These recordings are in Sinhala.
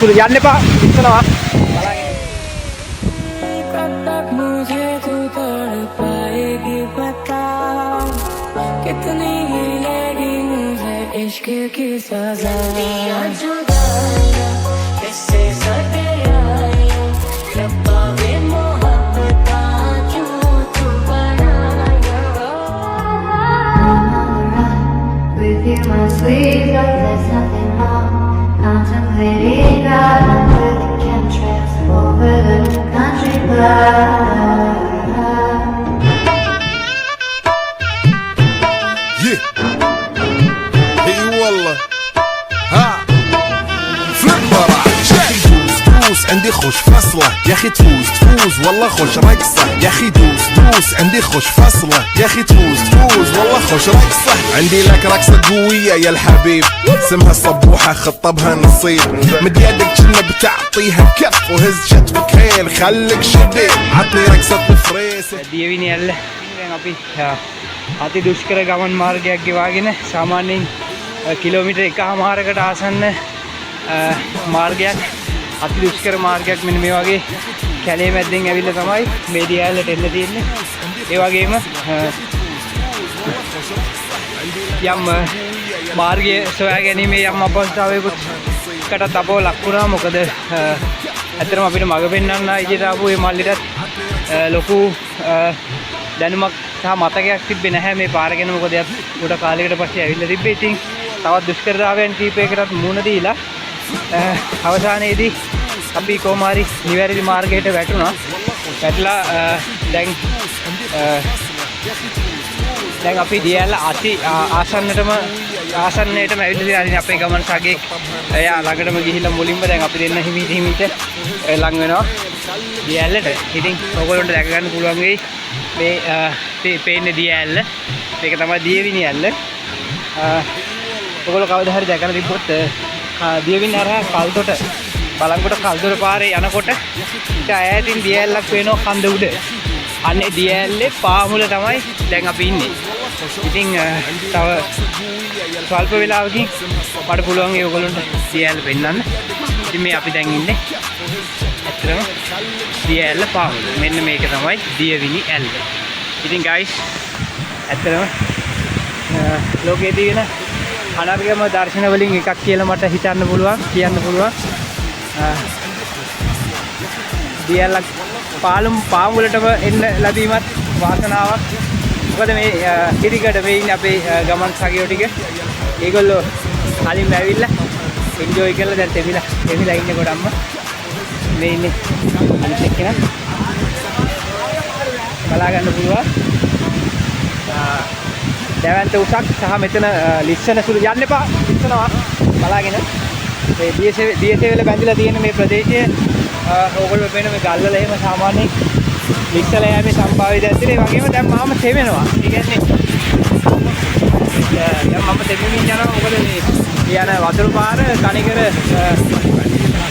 යන්න එපා ඉස්සනවා मुझे तू तड़ पाएगी बता कितनी मिलेगी मुझे इश्क की सजा जुदाइयां इससे सटे आया रब्बा वे मोहब्बता क्यों तू बनाया With you my sweet but there's nothing wrong Contemplating God under the chemtrails over the country club Yeah. Hey والله ها فليب براح دوس عندي خوش فصلة يا اخي تفوز والله خوش رقصة يا اخي دوس عندي خوش فصلة يا اخي تفوز والله خوش رقصة عندي لك رقصة قوية يا الحبيب اسمها الصبوحة خطبها نصيب مد يدك كنا بتعطيها كف وهز شتفك هيل خليك شديد عطني رقصة الفريسة දියවිනි ඇල්ල දැන් අපි අති දුෂ්කර ගමන් මාර්ගයක් ගෙවාගෙන සාමාන්‍යයෙන් කිලෝමීටර් 1.5කට ආසන්න මාර්ගයක් අති දුෂ්කර මාර්ගයක් මෙන්න මේ වගේ කැලේ මැද්දෙන් ඇවිල්ලා තමයි මේ දියඇල්ලට එන්න තියෙන්නේ. ඒ වගේම යම් මාර්ගය සොයා ගැනීමේ යම් අපහසුතාවයකටත් අපව ලක් වුණා. මොකද ඇත්තටම අපිට මඟ පෙන්වන්න ඉදිරියට ආපු මේ මල්ලිටත් ලොකු දැනුමක් සහ මතකයක් තිබ්බේ නැහැ මේ පාර ගැන. මොකද එයාත් ගොඩ කාලයකට පස්සේ ඇවිල්ලා තිබ්බේ. ඉතින් තවත් දුෂ්කරතාවයන් කීපයකටත් මුහුණ දීලා අවසානයේදී අපි කොහොම හරි නිවැරදි මාර්ගයට වැටුණා. වැටලා දැන් අපි දියැල්ල අති ආසන්නයටම ඇවිල්ලා තියෙනවා. අපේ ගමන් සාගේ එයා ළඟටම ගිහිල්ලා මුලින්ම දැන් අපි දෙන්න හිමීට ලඟ වෙනවා දියැල්ලට. ඉතින් ඔයගොල්ලන්ට දැක ගන්න පුළුවන් වෙයි මේ පේන්නේ දියැල්ල. මේක තමයි දියවිනි ඇල්ල. ඔයගොල්ලෝ කවදා හරි දැකලා තිබ්බොත් දියවිනි හරහා කල්තොට බලංගොඩ කල්තොට පාරේ යනකොට ඊට ඈතින් දියැල්ලක් වෙනවා කන්ද උඩ. අනේ දියැල්ලේ පාමුල තමයි දැන් අපි ඉන්නේ. ඉතින් තව ස්වල්ප වෙලාවකින් මට පුළුවන් ඒගොල්ලන්ට දියැල්ල පෙන්නන්න. ඉතින් මේ අපි දැන් ඉන්නේ ඇත්තටම දියැල්ල පාමුල. මෙන්න මේක තමයි දියවිනි ඇල්ල. ඉතින් guys ඇත්තටම ලෝකයේ තියෙන අනර්ගම දර්ශන වලින් එකක් කියලා මට හිතන්න පුළුවන් කියන්න පුළුවන්. දියැල්ලක් පාමුලටම එන්න ලැබීමත් වාසනාවක්. මොකද මේ ඉරිගඩ මේ ඉන්නේ අපේ ගමන් සගයෝ ටික. ඒගොල්ලෝ කලින්ම ඇවිල්ලා එන්ජොයි කරලා දැන් තෙමිලා ඉන්නේ ගොඩක්ම. මේ ඉන්නේ අනිත් එක්කෙනා බලා ගන්න පුළුවන්. දැවැන්ත උසක් සහ මෙතන ලිස්සන සුළු යන්න එපා ලිස්සනවා බලාගෙන. මේ දියසෙවල බැඳිලා තියෙන මේ ප්‍රදේශයේ ඕගොල්ලෝ වෙන මේ ගල්වල එහෙම සාමාන්‍යයෙන් ලිස්සලා යෑමේ සම්භාවිතයක් තියෙනවා. ඒ වගේම දැන් මම තෙමෙනවා. ඒ කියන්නේ දැන් මම තෙමෙමින් යනවා. මොකද මේ යන වතුර පාර කණිකර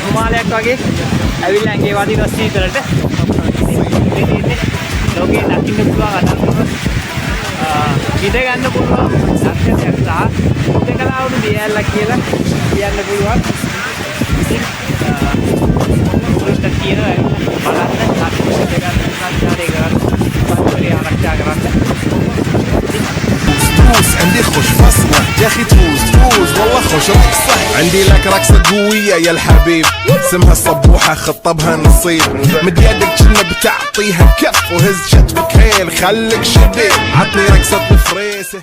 හිමාලයක් වගේ ඇවිල්ලා ඇඟේ වදිනවා සීතලට. ලෝකේ දකින්න පුළුවන් අතන ඉඳ ගන්න පුළුවන් දර්ශනයක් සහ ඉඳකලා වුණු දියැල්ලක් කියලා කියන්න පුළුවන්. උරුස්ත කියනවා බලන්න සාක්ෂි දෙකක් සංචාරය කරන්න පරිසරය ආරක්ෂා කරන්න. دوس عندي خوش فصلة يا اخي تفوز والله خوش رقصة عندي لك رقصة قوية يا الحبيب اسمها الصبوحة خطبها نصيب مد يدك كنا بتعطيها كف وهز شتفك هيل خليك شديد عطني رقصة الفريسة